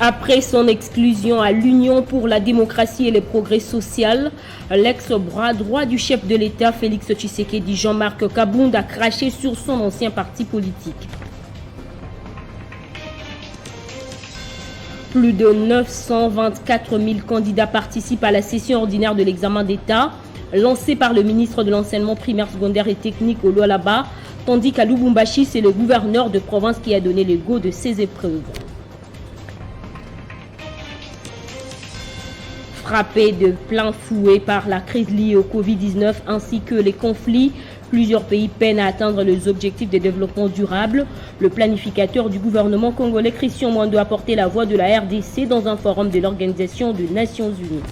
Après son exclusion à l'Union pour la démocratie et le progrès social, l'ex-bras droit du chef de l'État, Félix Tshisekedi, Jean-Marc Kabound, a craché sur son ancien parti politique. Plus de 924 000 candidats participent à la session ordinaire de l'examen d'État lancée par le ministre de l'Enseignement primaire, secondaire et technique au Lualaba, tandis qu'à Lubumbashi, c'est le gouverneur de province qui a donné le go de ces épreuves. Frappés de plein fouet par la crise liée au Covid-19 ainsi que les conflits, plusieurs pays peinent à atteindre les objectifs de développement durable. Le planificateur du gouvernement congolais, Christian Mwando, a porté la voix de la RDC dans un forum de l'Organisation des Nations Unies.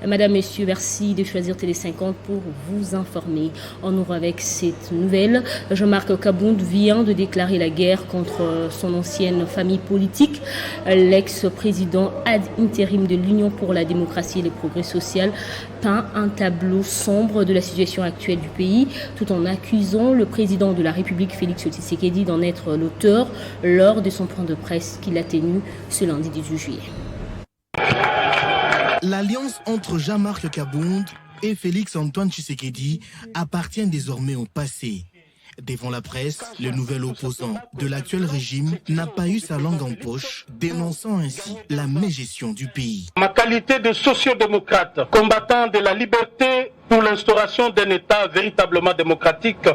Madame, Messieurs, merci de choisir Télé 50 pour vous informer. On ouvre avec cette nouvelle. Jean-Marc Kabound vient de déclarer la guerre contre son ancienne famille politique. L'ex-président ad intérim de l'Union pour la démocratie et le progrès social peint un tableau sombre de la situation actuelle du pays, tout en accusant le président de la République, Félix Tshisekedi, d'en être l'auteur lors de son point de presse qu'il a tenu ce lundi 18 juillet. L'alliance entre Jean-Marc Kabound et Félix-Antoine Tshisekedi appartient désormais au passé. Devant la presse, le nouvel opposant de l'actuel régime n'a pas eu sa langue en poche, dénonçant ainsi la mégestion du pays. Ma qualité de sociodémocrate, combattant de la liberté pour l'instauration d'un État véritablement démocratique,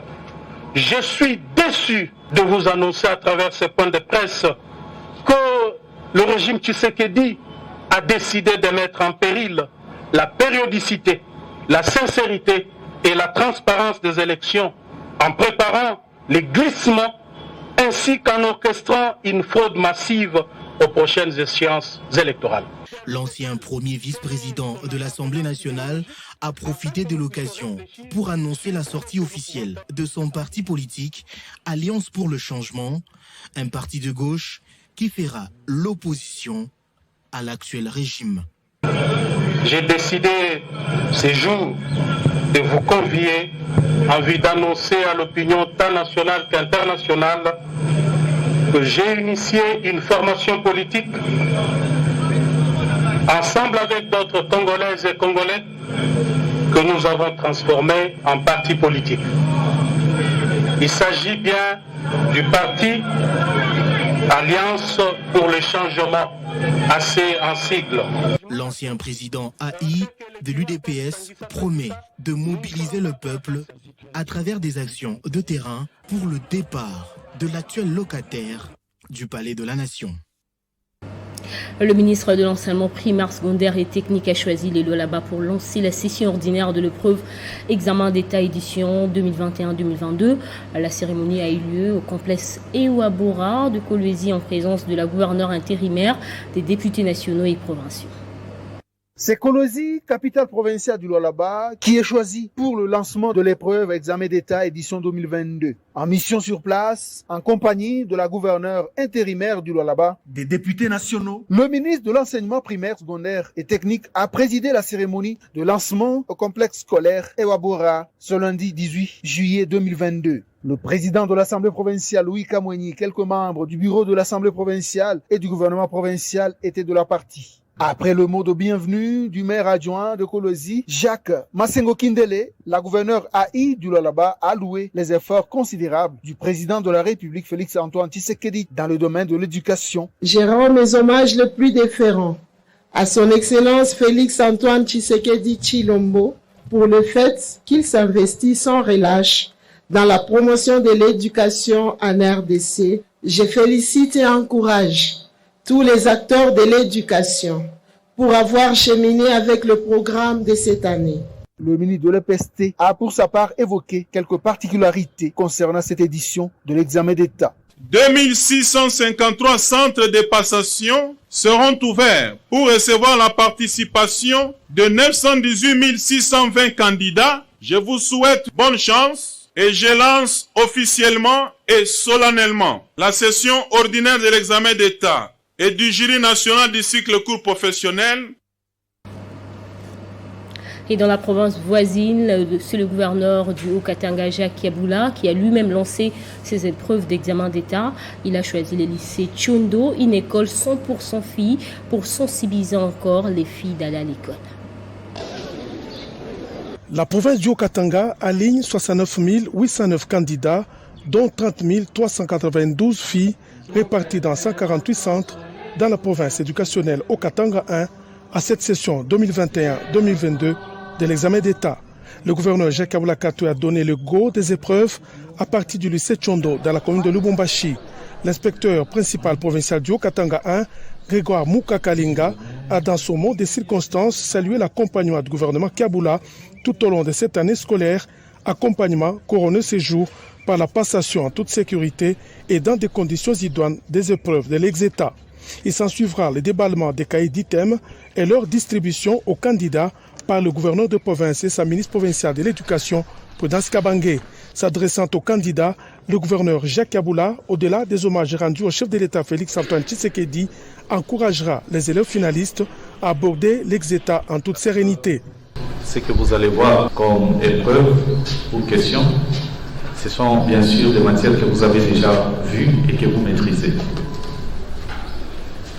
je suis déçu de vous annoncer à travers ces points de presse que le régime Tshisekedi a décidé de mettre en péril la périodicité, la sincérité et la transparence des élections en préparant les glissements ainsi qu'en orchestrant une fraude massive aux prochaines échéances électorales. L'ancien premier vice-président de l'Assemblée nationale a profité de l'occasion pour annoncer la sortie officielle de son parti politique Alliance pour le changement, un parti de gauche qui fera l'opposition à l'actuel régime. J'ai décidé ces jours de vous convier en vue d'annoncer à l'opinion tant nationale qu'internationale que j'ai initié une formation politique ensemble avec d'autres Congolaises et Congolais que nous avons transformé en parti politique. Il s'agit bien du parti Alliance pour le changement, assez en sigle. L'ancien président AI de l'UDPS promet de mobiliser le peuple à travers des actions de terrain pour le départ de l'actuel locataire du Palais de la Nation. Le ministre de l'Enseignement primaire, secondaire et technique a choisi les Lualaba pour lancer la session ordinaire de l'épreuve examen d'État édition 2021-2022. La cérémonie a eu lieu au complexe Ewabora de Kolwezi en présence de la gouverneure intérimaire, des députés nationaux et provinciaux. C'est Kolwezi, capitale provinciale du Lualaba, qui est choisi pour le lancement de l'épreuve examen d'État édition 2022. En mission sur place, en compagnie de la gouverneure intérimaire du Lualaba, des députés nationaux, le ministre de l'Enseignement primaire, secondaire et technique a présidé la cérémonie de lancement au complexe scolaire Ewabora ce lundi 18 juillet 2022. Le président de l'Assemblée provinciale, Louis Kamweni, quelques membres du bureau de l'Assemblée provinciale et du gouvernement provincial étaient de la partie. Après le mot de bienvenue du maire adjoint de Kolwezi, Jacques Masengo Kindele, la gouverneure AI du Lualaba a loué les efforts considérables du président de la République, Félix-Antoine Tshisekedi, dans le domaine de l'éducation. Je rends mes hommages les plus déférents à son Excellence Félix-Antoine Tshisekedi Tshilombo pour le fait qu'il s'investit sans relâche dans la promotion de l'éducation en RDC. Je félicite et encourage tous les acteurs de l'éducation pour avoir cheminé avec le programme de cette année. Le ministre de l'EPST a pour sa part évoqué quelques particularités concernant cette édition de l'examen d'État. 2653 centres de passation seront ouverts pour recevoir la participation de 918 620 candidats. Je vous souhaite bonne chance et je lance officiellement et solennellement la session ordinaire de l'examen d'État et du jury national du cycle court professionnel. Et dans la province voisine, c'est le gouverneur du Haut-Katanga, Jacques Yabula, qui a lui-même lancé ses épreuves d'examen d'État. Il a choisi le lycée Tchondo, une école 100% filles, pour sensibiliser encore les filles d'aller à l'école. La province du Haut-Katanga aligne 69 809 candidats, dont 30 392 filles, réparties dans 148 centres dans la province éducationnelle Haut-Katanga 1 à cette session 2021-2022 de l'examen d'État. Le gouverneur Jacques Yabula Kato a donné le go des épreuves à partir du lycée Tchondo dans la commune de Lubumbashi. L'inspecteur principal provincial du Haut-Katanga 1, Grégoire Mukakalinga, a dans son mot des circonstances salué l'accompagnement du gouvernement Yabula tout au long de cette année scolaire, accompagnement couronné ces jours par la passation en toute sécurité et dans des conditions idoines des épreuves de l'ex-État. Il s'ensuivra le déballement des cahiers d'items et leur distribution aux candidats par le gouverneur de province et sa ministre provinciale de l'Éducation, Prudence Kabangé. S'adressant aux candidats, le gouverneur Jacques Yabula, au-delà des hommages rendus au chef de l'État Félix Antoine Tshisekedi, encouragera les élèves finalistes à aborder l'ex-État en toute sérénité. Ce que vous allez voir comme épreuve ou question, ce sont bien sûr des matières que vous avez déjà vues et que vous maîtrisez.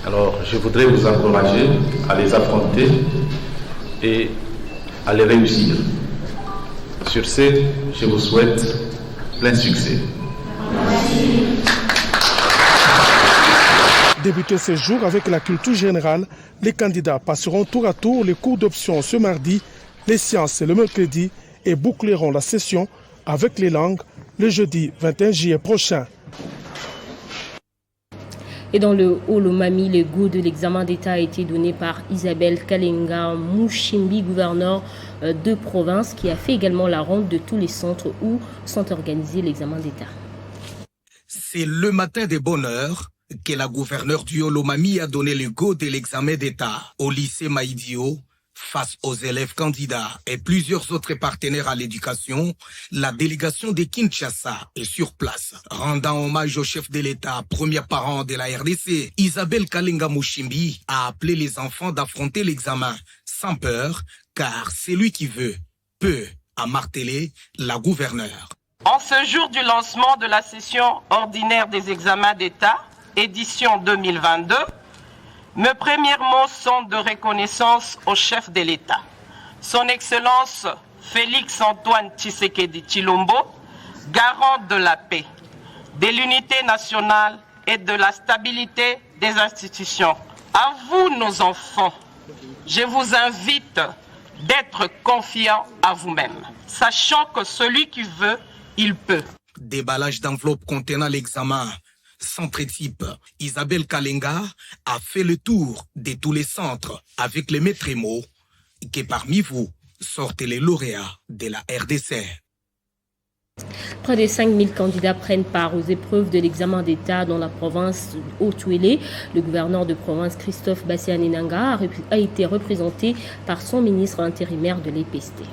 Alors, je voudrais vous encourager à les affronter et à les réussir. Sur ce, je vous souhaite plein succès. Débuté ce jour avec la culture générale, les candidats passeront tour à tour les cours d'option ce mardi, les sciences le mercredi et boucleront la session avec les langues le jeudi 21 juillet prochain. Et dans le Haut-Lomami, le goût de l'examen d'État a été donné par Isabelle Kalenga Mouchimbi, gouverneur de province, qui a fait également la ronde de tous les centres où sont organisés l'examen d'État. C'est le matin des bonheurs que la gouverneure du Haut-Lomami a donné le go de l'examen d'État au lycée Maïdio. Face aux élèves candidats et plusieurs autres partenaires à l'éducation, la délégation de Kinshasa est sur place. Rendant hommage au chef de l'État, premier parent de la RDC, Isabelle Kalenga Mouchimbi a appelé les enfants d'affronter l'examen sans peur, car celui qui veut peut, a martelé la gouverneure. En ce jour du lancement de la session ordinaire des examens d'État, édition 2022, mes premiers mots sont de reconnaissance au chef de l'État, son Excellence Félix Antoine Tshisekedi Tshilombo, garant de la paix, de l'unité nationale et de la stabilité des institutions. À vous, nos enfants, je vous invite d'être confiants à vous-même, sachant que celui qui veut, il peut. Déballage d'enveloppes contenant l'examen. Centre type, Isabelle Kalenga a fait le tour de tous les centres avec les maîtres mots que parmi vous sortent les lauréats de la RDC. Près de 5000 candidats prennent part aux épreuves de l'examen d'État dans la province Haut-Touélé. Le gouverneur de province Christophe Bassianinanga a été représenté par son ministre intérimaire de l'EPST.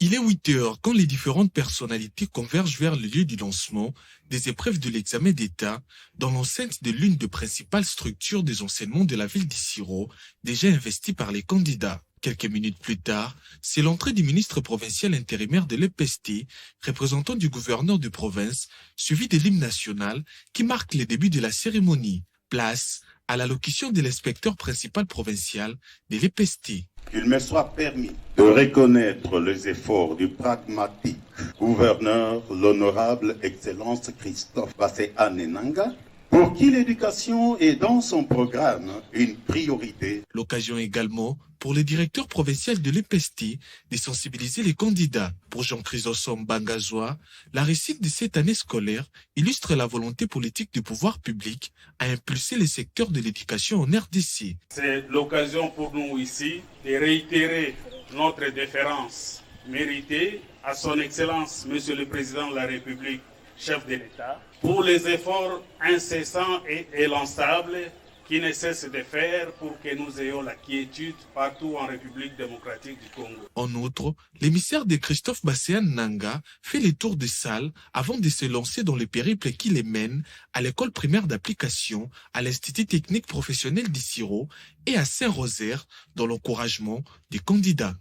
Il est 8 heures quand les différentes personnalités convergent vers le lieu du lancement des épreuves de l'examen d'État dans l'enceinte de l'une des principales structures des enseignements de la ville d'Issiro, déjà investie par les candidats. Quelques minutes plus tard, c'est l'entrée du ministre provincial intérimaire de l'EPST, représentant du gouverneur de province, suivi de l'hymne national qui marque le début de la cérémonie. Place à l'allocution de l'inspecteur principal provincial de l'EPST. Qu'il me soit permis de reconnaître les efforts du pragmatique gouverneur, l'honorable Excellence Christophe Bassianinanga, pour qui l'éducation est dans son programme une priorité. L'occasion également pour le directeur provincial de l'EPST de sensibiliser les candidats. Pour Jean Chrysostome Bangazoua, la réussite de cette année scolaire illustre la volonté politique du pouvoir public à impulser les secteurs de l'éducation en RDC. C'est l'occasion pour nous ici de réitérer notre déférence méritée à son Excellence, Monsieur le Président de la République, chef de l'État, pour les efforts incessants et élançables qui ne cesse de faire pour que nous ayons la quiétude partout en République démocratique du Congo. En outre, l'émissaire de Christophe Basséan Nanga fait les tours des salles avant de se lancer dans le périple qui les mène à l'école primaire d'application, à l'Institut technique professionnel d'Issiro et à Saint-Rosaire dans l'encouragement des candidats.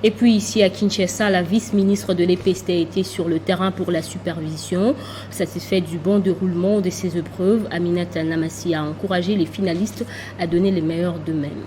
Et puis ici à Kinshasa, la vice-ministre de l'EPST a été sur le terrain pour la supervision. Satisfaite du bon déroulement de ces épreuves, Aminata Namassi a encouragé les finalistes à donner les meilleurs d'eux-mêmes.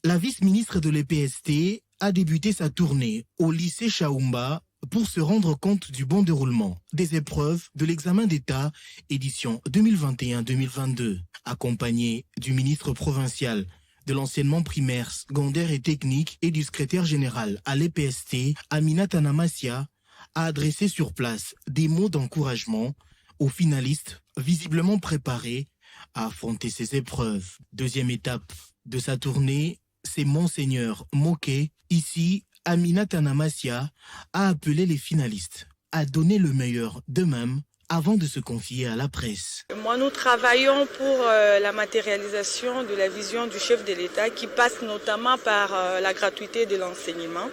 La vice-ministre de l'EPST a débuté sa tournée au lycée Chaoumba pour se rendre compte du bon déroulement des épreuves de l'examen d'État édition 2021-2022, accompagnée du ministre provincial de l'enseignement primaire, secondaire et technique et du secrétaire général à l'EPST, Aminata Namassia, a adressé sur place des mots d'encouragement aux finalistes visiblement préparés à affronter ces épreuves. Deuxième étape de sa tournée, c'est Monseigneur Moké. Ici, Aminata Namassia a appelé les finalistes à donner le meilleur d'eux-mêmes avant de se confier à la presse. Moi, nous travaillons pour la matérialisation de la vision du chef de l'État qui passe notamment par la gratuité de l'enseignement.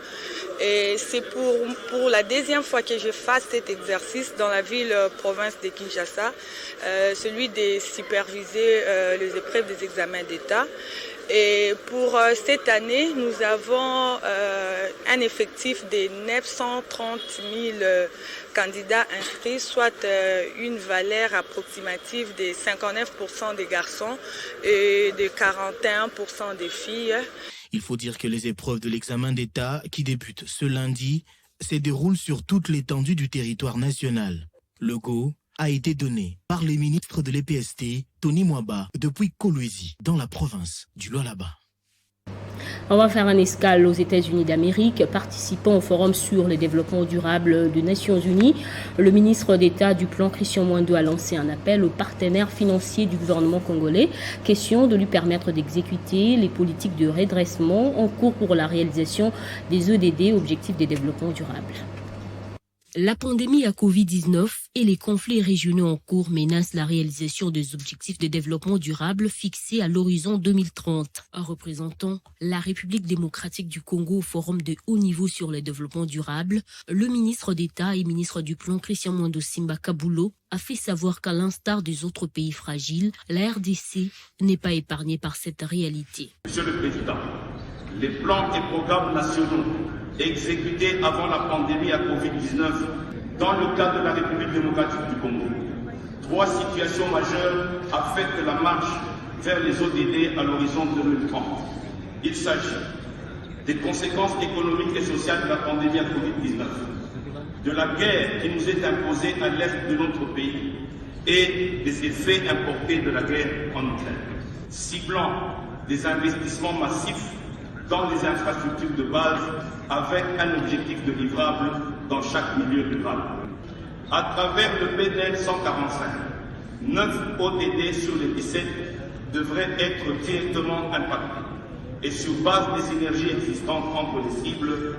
Et c'est pour la deuxième fois que je fasse cet exercice dans la ville-province de Kinshasa, celui de superviser les épreuves des examens d'État. Et pour cette année, nous avons un effectif de 930 000 candidats inscrits, soit une valeur approximative de 59% des garçons et de 41% des filles. Il faut dire que les épreuves de l'examen d'État qui débutent ce lundi se déroulent sur toute l'étendue du territoire national. Le go a été donné par les ministres de l'EPST, Tony Mwaba, depuis Kolwezi, dans la province du Lualaba. On va faire un escale aux États-Unis d'Amérique, participant au forum sur le développement durable des Nations Unies. Le ministre d'État du plan Christian Mwando a lancé un appel aux partenaires financiers du gouvernement congolais, question de lui permettre d'exécuter les politiques de redressement en cours pour la réalisation des EDD, Objectifs de développement durable. La pandémie à Covid-19 et les conflits régionaux en cours menacent la réalisation des objectifs de développement durable fixés à l'horizon 2030. En représentant la République démocratique du Congo au forum de haut niveau sur le développement durable, le ministre d'État et ministre du plan Christian Mwando Simba Kabulo a fait savoir qu'à l'instar des autres pays fragiles, la RDC n'est pas épargnée par cette réalité. Monsieur le Président, les plans et programmes nationaux exécutés avant la pandémie à Covid-19 dans le cadre de la République démocratique du Congo. 3 situations majeures affectent la marche vers les ODD à l'horizon 2030. Il s'agit des conséquences économiques et sociales de la pandémie à Covid-19, de la guerre qui nous est imposée à l'est de notre pays et des effets importés de la guerre en Ukraine, ciblant des investissements massifs dans les infrastructures de base avec un objectif de livrable dans chaque milieu rural. À travers le PDL 145, 9 ODD sur les 17 devraient être directement impactés. Et sur base des synergies existantes entre les cibles,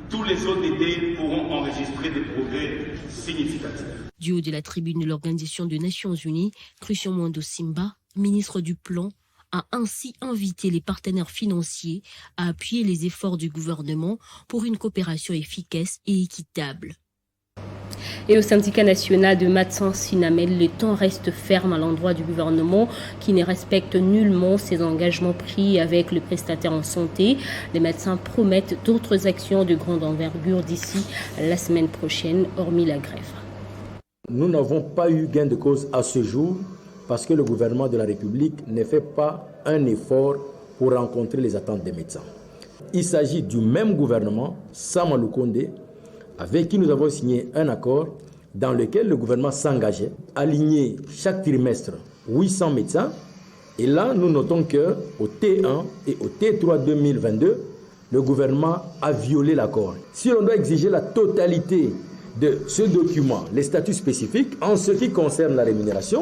tous les ODD pourront enregistrer des progrès significatifs. Du haut de la tribune de l'Organisation des Nations Unies, Christian Mwando Simba, ministre du Plan, a ainsi invité les partenaires financiers à appuyer les efforts du gouvernement pour une coopération efficace et équitable. Et au syndicat national de médecins Sinamel, le temps reste ferme à l'endroit du gouvernement qui ne respecte nullement ses engagements pris avec le prestataire en santé. Les médecins promettent d'autres actions de grande envergure d'ici la semaine prochaine, hormis la grève. Nous n'avons pas eu gain de cause à ce jour parce que le gouvernement de la République ne fait pas un effort pour rencontrer les attentes des médecins. Il s'agit du même gouvernement, Samalou Kondé, avec qui nous avons signé un accord dans lequel le gouvernement s'engageait à aligner chaque trimestre 800 médecins. Et là, nous notons qu'au T1 et au T3 2022, le gouvernement a violé l'accord. Si on doit exiger la totalité de ce document, les statuts spécifiques, en ce qui concerne la rémunération,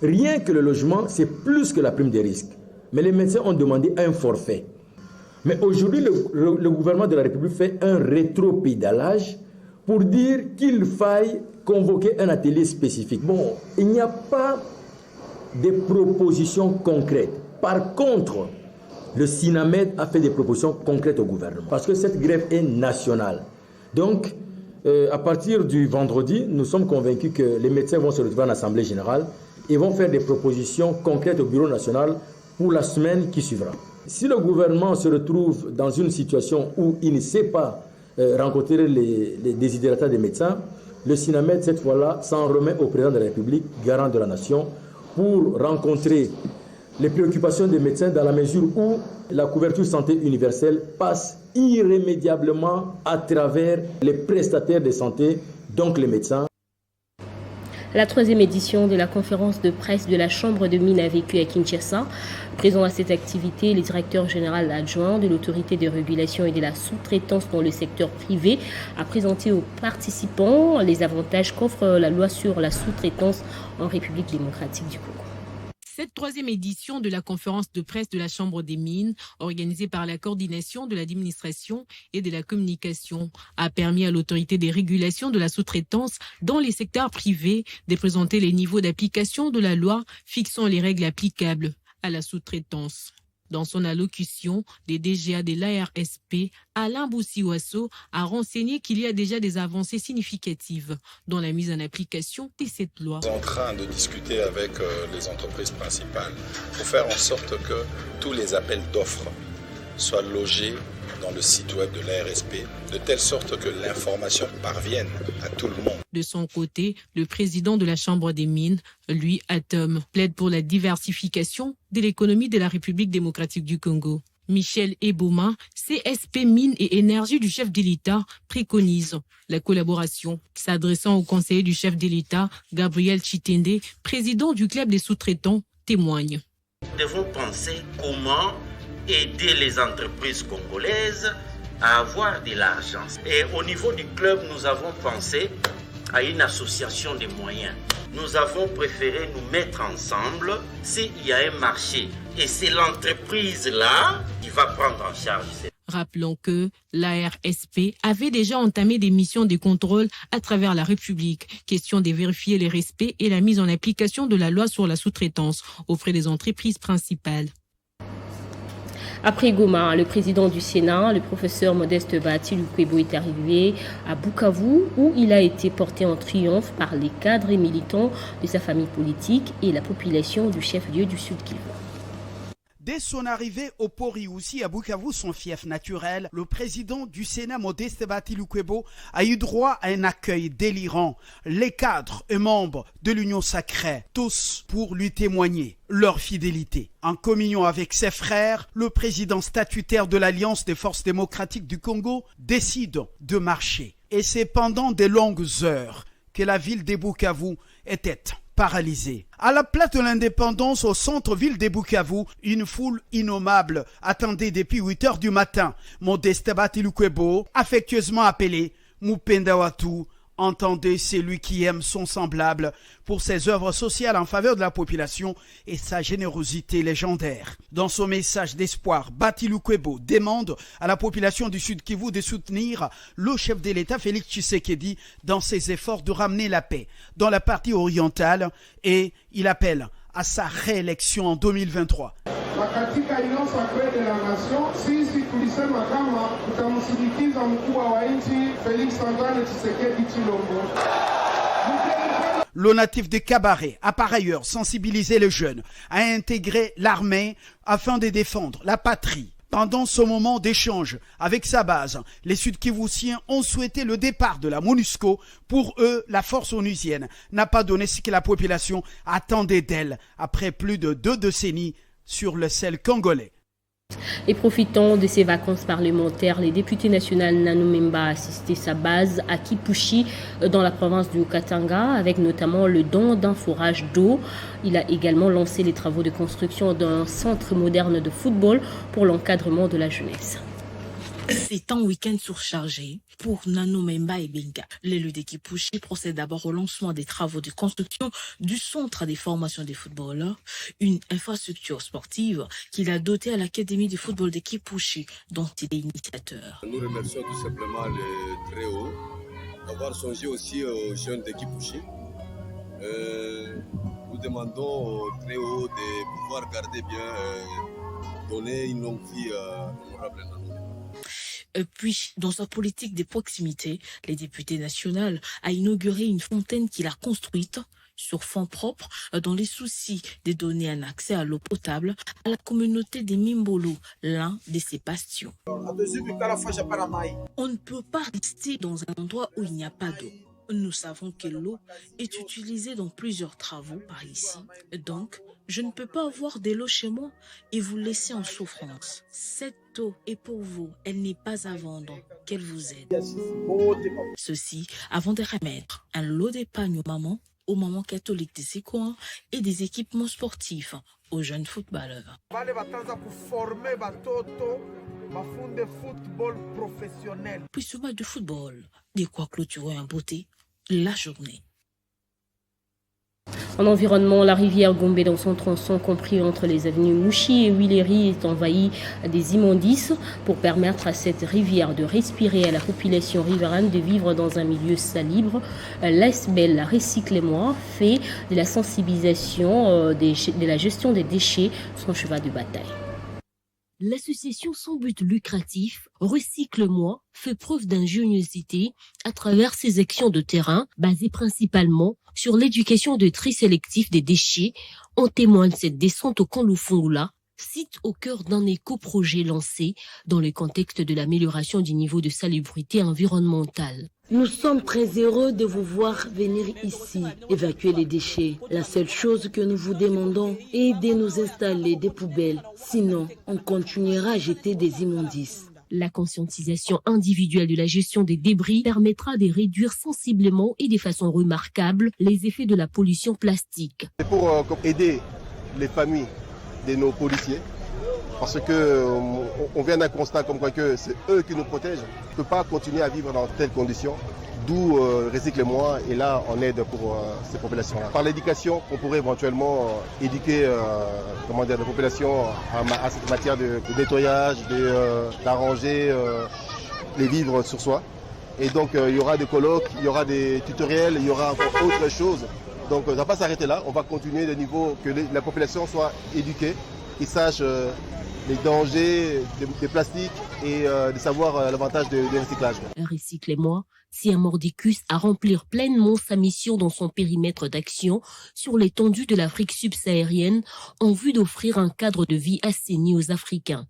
rien que le logement, c'est plus que la prime de risque. Mais les médecins ont demandé un forfait. Mais aujourd'hui, le gouvernement de la République fait un rétropédalage pour dire qu'il faille convoquer un atelier spécifique. Bon, il n'y a pas des propositions concrètes. Par contre, le SINAMED a fait des propositions concrètes au gouvernement parce que cette grève est nationale. Donc, à partir du vendredi, nous sommes convaincus que les médecins vont se retrouver en Assemblée générale et vont faire des propositions concrètes au Bureau national pour la semaine qui suivra. Si le gouvernement se retrouve dans une situation où il ne sait pas rencontrer les desiderata des médecins, le SINAMED, cette fois-là, s'en remet au président de la République, garant de la nation, pour rencontrer les préoccupations des médecins dans la mesure où la couverture santé universelle passe irrémédiablement à travers les prestataires de santé, donc les médecins. La 3e édition de la conférence de presse de la Chambre de mines a vécu à Kinshasa. Présent à cette activité, le directeur général adjoint de l'autorité de régulation et de la sous-traitance dans le secteur privé a présenté aux participants les avantages qu'offre la loi sur la sous-traitance en République démocratique du Congo. Cette 3e édition de la conférence de presse de la Chambre des mines, organisée par la coordination de l'administration et de la communication, a permis à l'autorité des régulations de la sous-traitance dans les secteurs privés de présenter les niveaux d'application de la loi fixant les règles applicables à la sous-traitance. Dans son allocution, le DGA de l'ARSP, Alain Boussiwasso, a renseigné qu'il y a déjà des avancées significatives dans la mise en application de cette loi. Nous sommes en train de discuter avec les entreprises principales pour faire en sorte que tous les appels d'offres soient logés dans le site web de l'ARSP, de telle sorte que l'information parvienne à tout le monde. De son côté, le président de la Chambre des mines, Louis Atom, plaide pour la diversification de l'économie de la République démocratique du Congo. Michel Ebouma, CSP Mines et Énergie du chef de l'État, préconise la collaboration. S'adressant au conseiller du chef de l'État, Gabriel Chitende, président du club des sous-traitants, témoigne. Nous devons penser comment aider les entreprises congolaises à avoir de l'argent. Et au niveau du club, nous avons pensé à une association de moyens. Nous avons préféré nous mettre ensemble s'il y a un marché. Et c'est l'entreprise-là qui va prendre en charge. Rappelons que l'ARSP avait déjà entamé des missions de contrôle à travers la République. Question de vérifier les respects et la mise en application de la loi sur la sous-traitance auprès des entreprises principales. Après Goma, le président du Sénat, le professeur Modeste Bahati Lukwebo, est arrivé à Bukavu où il a été porté en triomphe par les cadres et militants de sa famille politique et la population du chef-lieu du Sud Kivu. Dès son arrivée au port Iousi à Bukavu, son fief naturel, le président du Sénat Modeste Bahati Lukwebo a eu droit à un accueil délirant. Les cadres et membres de l'Union sacrée, tous pour lui témoigner leur fidélité. En communion avec ses frères, le président statutaire de l'Alliance des forces démocratiques du Congo décide de marcher. Et c'est pendant des longues heures que la ville de Bukavu était paralysée. À la place de l'indépendance au centre-ville de Bukavu, une foule innommable attendait depuis 8 heures du matin Modeste Bahati Lukwebo, affectueusement appelé Mupenda Watu, entendez celui qui aime son semblable pour ses œuvres sociales en faveur de la population et sa générosité légendaire. Dans son message d'espoir, Bahati Lukwebo demande à la population du Sud Kivu de soutenir le chef de l'État Félix Tshisekedi dans ses efforts de ramener la paix dans la partie orientale et il appelle à sa réélection en 2023. Katika ilo sacré de la nation, sisi tulisema kama tutamsindikiza mkubwa wa nchi Félix Antoine Tshisekedi Tshilombo. Le natif de Kabaré a par ailleurs sensibilisé les jeunes à intégrer l'armée afin de défendre la patrie. Pendant ce moment d'échange avec sa base, les Sud-Kivusiens ont souhaité le départ de la MONUSCO. Pour eux, la force onusienne n'a pas donné ce que la population attendait d'elle après plus de 2 décennies sur le sol congolais. Et profitant de ses vacances parlementaires, les députés nationaux Nanou Memba a assisté sa base à Kipushi dans la province du Katanga avec notamment le don d'un forage d'eau. Il a également lancé les travaux de construction d'un centre moderne de football pour l'encadrement de la jeunesse. C'est un week-end surchargé pour Nanou Memba et Benga. L'élu de Kipushi procède d'abord au lancement des travaux de construction du centre des formations des footballeurs, une infrastructure sportive qu'il a dotée à l'Académie de football de Kipushi, dont il est initiateur. Nous remercions tout simplement les très hauts d'avoir songé aussi aux jeunes de Kipushi. nous demandons au très haut de pouvoir garder bien, donner une longue vie à l'honorable Nano. Puis, dans sa politique de proximité, le député national a inauguré une fontaine qu'il a construite sur fonds propres dans les soucis de donner un accès à l'eau potable à la communauté des Mimbolo, l'un de ses bastions. On ne peut pas rester dans un endroit où il n'y a pas d'eau. Nous savons que l'eau est utilisée dans plusieurs travaux par ici. Donc, je ne peux pas avoir de l'eau chez moi et vous laisser en souffrance. Cette eau est pour vous, elle n'est pas à vendre. Qu'elle vous aide. Ceci avant de remettre un lot d'épargne aux mamans catholiques de ces coins et des équipements sportifs aux jeunes footballeurs. Puis ce match de football, de quoi clôturer en beauté la journée. En environnement, la rivière Gombe dans son tronçon compris entre les avenues Mouchi et Huileri est envahie des immondices. Pour permettre à cette rivière de respirer et à la population riveraine de vivre dans un milieu salubre, l'ASBEL Recycle-moi fait de la sensibilisation de la gestion des déchets son cheval de bataille. L'association sans but lucratif Recycle-moi fait preuve d'ingéniosité à travers ses actions de terrain basées principalement sur l'éducation de tri sélectif des déchets. En témoigne cette descente au camp Lufungula, site au cœur d'un éco-projet lancé dans le contexte de l'amélioration du niveau de salubrité environnementale. Nous sommes très heureux de vous voir venir ici, évacuer les déchets. La seule chose que nous vous demandons est de nous installer des poubelles. Sinon, on continuera à jeter des immondices. La conscientisation individuelle de la gestion des débris permettra de réduire sensiblement et de façon remarquable les effets de la pollution plastique. C'est pour aider les familles de nos policiers, parce qu'on vient d'un constat comme quoi que c'est eux qui nous protègent. On ne peut pas continuer à vivre dans telles conditions, d'où Recycle-moi est là en aide pour ces populations-là. Par l'éducation, on pourrait éventuellement éduquer la population à cette matière de nettoyage, d'arranger les vivres sur soi. Et donc il y aura des colloques, il y aura des tutoriels, il y aura encore autre chose. Donc ça ne va pas s'arrêter là, on va continuer de niveau que la population soit éduquée, qu'ils sachent les dangers des plastiques et de savoir l'avantage du recyclage. Recycle-moi, c'est un mordicus à remplir pleinement sa mission dans son périmètre d'action sur l'étendue de l'Afrique subsaharienne en vue d'offrir un cadre de vie assaini aux Africains.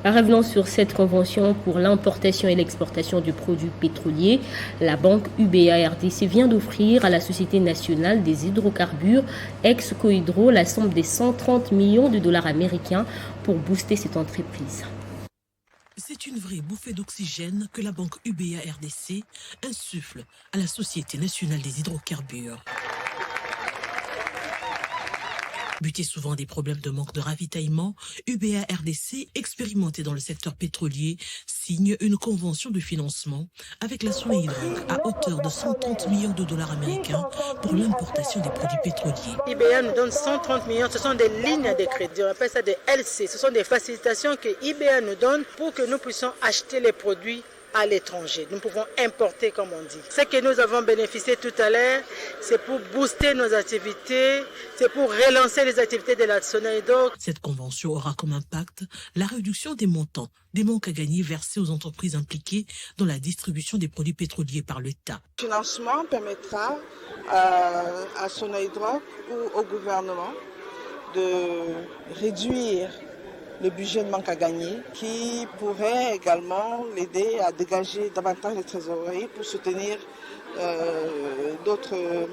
Revenons sur cette convention pour l'importation et l'exportation de produits pétroliers. La banque UBA RDC vient d'offrir à la Société nationale des hydrocarbures, ex-Cohydro, la somme de 130 millions de dollars américains pour booster cette entreprise. C'est une vraie bouffée d'oxygène que la banque UBA RDC insuffle à la Société nationale des hydrocarbures. Buté souvent des problèmes de manque de ravitaillement, UBA RDC, expérimenté dans le secteur pétrolier, signe une convention de financement avec la Sonaïdroc à hauteur de 130 millions de dollars américains pour l'importation des produits pétroliers. IBA nous donne 130 millions, ce sont des lignes de crédit, on appelle ça des LC, ce sont des facilitations que IBA nous donne pour que nous puissions acheter les produits à l'étranger. Nous pouvons importer, comme on dit. Ce que nous avons bénéficié tout à l'heure, c'est pour booster nos activités, c'est pour relancer les activités de la Sonaïdroc. Cette convention aura comme impact la réduction des montants, des manques à gagner versés aux entreprises impliquées dans la distribution des produits pétroliers par l'État. Le financement permettra à Sonaïdroc ou au gouvernement de réduire le budget de manque à gagner, qui pourrait également l'aider à dégager davantage de trésorerie pour soutenir d'autres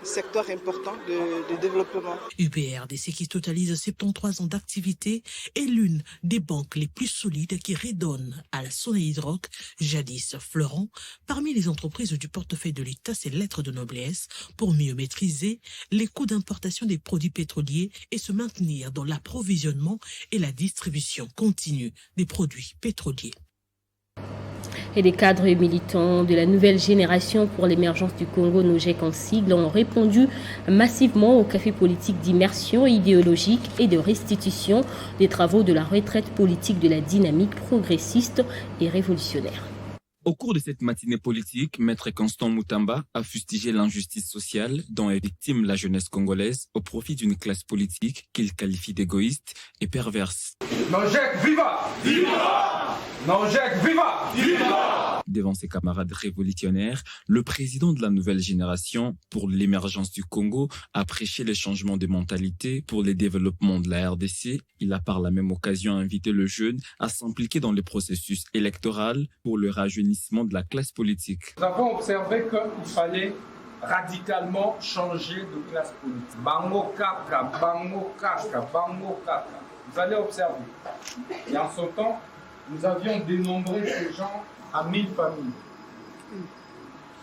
secteurs importants de développement. UBRDC, qui totalise 73 ans d'activité, est l'une des banques les plus solides qui redonne à la Sonaïdroc, jadis fleurant, parmi les entreprises du portefeuille de l'État, ses lettres de noblesse pour mieux maîtriser les coûts d'importation des produits pétroliers et se maintenir dans l'approvisionnement et la distribution continue des produits pétroliers. Et des cadres et militants de la nouvelle génération pour l'émergence du Congo, NOGEC en sigle, ont répondu massivement au café politique d'immersion idéologique et de restitution des travaux de la retraite politique de la dynamique progressiste et révolutionnaire. Au cours de cette matinée politique, Maître Constant Moutamba a fustigé l'injustice sociale dont est victime la jeunesse congolaise au profit d'une classe politique qu'il qualifie d'égoïste et perverse. Nojek viva! Viva! Nojek viva! Viva! Devant ses camarades révolutionnaires, le président de la nouvelle génération pour l'émergence du Congo a prêché les changements de mentalité pour le développement de la RDC. Il a par la même occasion invité le jeune à s'impliquer dans le processus électoral pour le rajeunissement de la classe politique. Nous avons observé qu'il fallait radicalement changer de classe politique. Bango kaka, bango kaka, bango kaka. Vous allez observer. Et en ce temps, nous avions dénombré ces gens à 1000 familles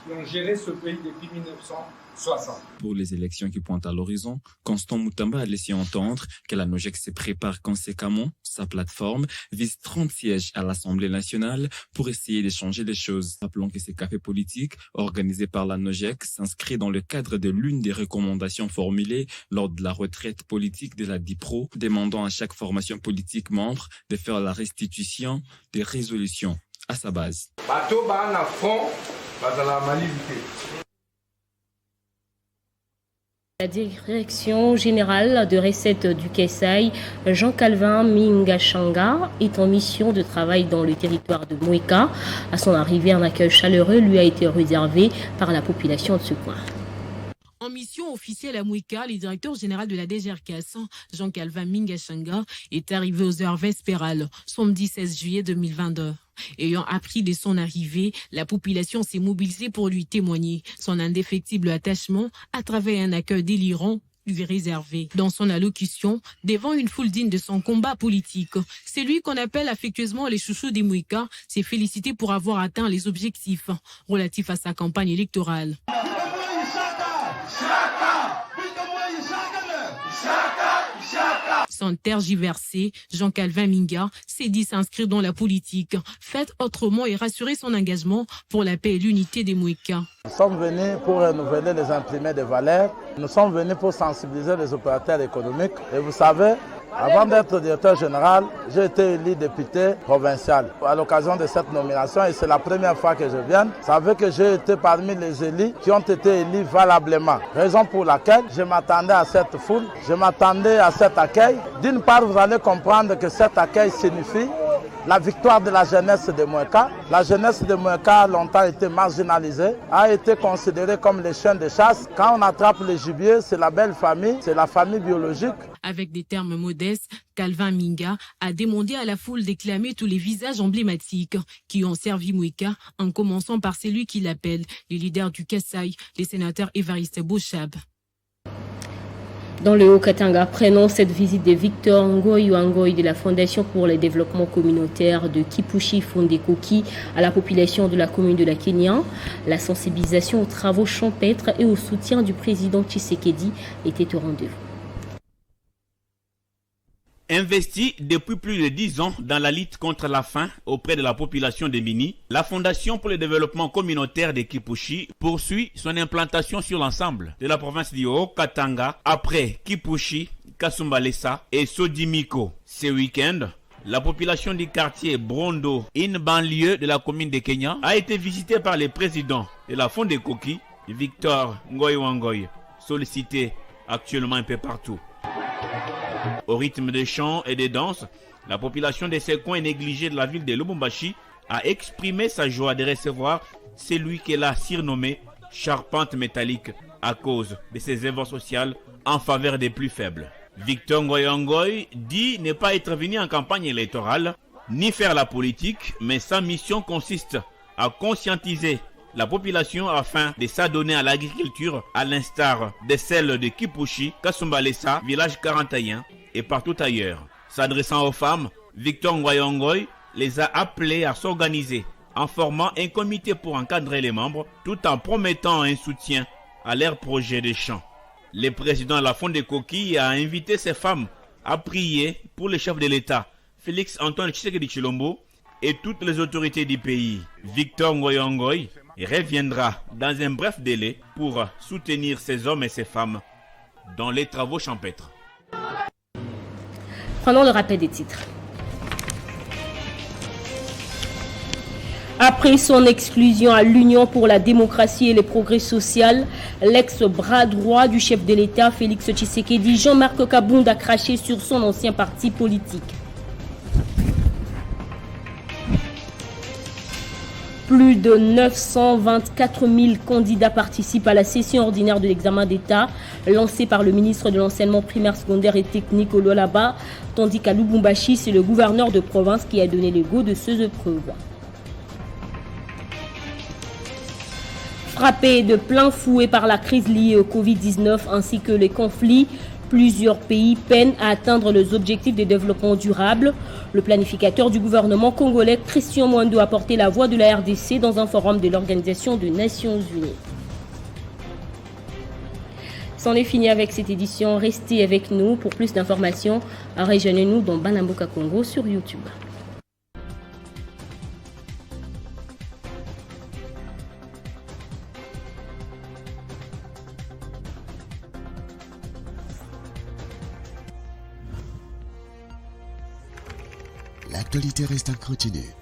qui ont géré ce pays depuis 1960. Pour les élections qui pointent à l'horizon, Constant Moutamba a laissé entendre que la Nojek se prépare conséquemment. Sa plateforme vise 30 sièges à l'Assemblée nationale pour essayer de changer les choses. Rappelons que ces cafés politiques organisés par la Nojek s'inscrit dans le cadre de l'une des recommandations formulées lors de la retraite politique de la DIPRO, demandant à chaque formation politique membre de faire la restitution des résolutions à sa base. La direction générale de recettes du Kasaï, Jean-Calvin Mingashanga, est en mission de travail dans le territoire de Mouéka. À son arrivée, un accueil chaleureux lui a été réservé par la population de ce coin. En mission officielle à Mouéka, le directeur général de la DGRCAS, Jean-Calvin Mingashanga, est arrivé aux heures vespérales, samedi 16 juillet 2022. Ayant appris de son arrivée, la population s'est mobilisée pour lui témoigner son indéfectible attachement à travers un accueil délirant lui réservé. Dans son allocution, devant une foule digne de son combat politique, celui qu'on appelle affectueusement les chouchous des Mouéka s'est félicité pour avoir atteint les objectifs relatifs à sa campagne électorale. Sans tergiverser, Jean-Calvin Minga s'est dit s'inscrire dans la politique, faite autrement et rassurer son engagement pour la paix et l'unité des Mouéka. Nous sommes venus pour renouveler les imprimés de valeurs. Nous sommes venus pour sensibiliser les opérateurs économiques. Et vous savez, avant d'être directeur général, j'ai été élu député provincial. À l'occasion de cette nomination, et c'est la première fois que je viens, vous savez que j'ai été parmi les élus qui ont été élus valablement. Raison pour laquelle je m'attendais à cette foule, je m'attendais à cet accueil. D'une part, vous allez comprendre que cet accueil signifie la victoire de la jeunesse de Mouéka. La jeunesse de Mouéka a longtemps été marginalisée, a été considérée comme les chiens de chasse. Quand on attrape le gibier, c'est la belle famille, c'est la famille biologique. Avec des termes modestes, Calvin Minga a demandé à la foule d'éclamer tous les visages emblématiques qui ont servi Mouéka, en commençant par celui qu'il appelle le leader du Kasaï, le sénateur Évariste Bochab. Dans le Haut-Katanga, prenons cette visite de Victor Ngoy de la Fondation pour le développement communautaire de Kipushi Fondekoki à la population de la commune de la Kenya. La sensibilisation aux travaux champêtres et au soutien du président Tshisekedi était au rendez-vous. Investi depuis plus de 10 ans dans la lutte contre la faim auprès de la population de Bini, la Fondation pour le développement communautaire de Kipushi poursuit son implantation sur l'ensemble de la province du Haut-Katanga après Kipushi, Kasumbalesa et Sodimiko. Ce week-end, la population du quartier Brondo, une banlieue de la commune de Kenya, a été visitée par le président de la Fondekoki, Victor Ngoy, sollicité actuellement un peu partout. Au rythme des chants et des danses, la population de ces coins négligés de la ville de Lubumbashi a exprimé sa joie de recevoir celui qu'elle a surnommé charpente métallique à cause de ses efforts sociaux en faveur des plus faibles. Victor Ngoy dit ne pas être venu en campagne électorale ni faire la politique, mais sa mission consiste à conscientiser la population afin de s'adonner à l'agriculture à l'instar de celle de Kipushi, Kasumbalesa, village 41 et partout ailleurs. S'adressant aux femmes, Victor Ngoy les a appelées à s'organiser en formant un comité pour encadrer les membres tout en promettant un soutien à leur projet de champ. Le président de la Fondekoki a invité ces femmes à prier pour le chef de l'État, Félix Antoine Tshisekedi Tshilombo, et toutes les autorités du pays. Victor Ngoy reviendra dans un bref délai pour soutenir ces hommes et ces femmes dans les travaux champêtres. Prenons le rappel des titres. Après son exclusion à l'Union pour la démocratie et les progrès social, l'ex-bras droit du chef de l'État, Félix Tshisekedi, Jean-Marc Kabound, a craché sur son ancien parti politique. Plus de 924 000 candidats participent à la session ordinaire de l'examen d'État lancée par le ministre de l'Enseignement primaire, secondaire et technique au Lolaba, tandis qu'à Lubumbashi, c'est le gouverneur de province qui a donné le go de ces épreuves. Frappés de plein fouet par la crise liée au Covid-19 ainsi que les conflits, plusieurs pays peinent à atteindre les objectifs de développement durable. Le planificateur du gouvernement congolais, Christian Mwando, a porté la voix de la RDC dans un forum de l'Organisation des Nations Unies. C'en est fini avec cette édition. Restez avec nous pour plus d'informations. Rejoignez-nous dans Banamboka Congo sur YouTube. L'actualité reste incontinue.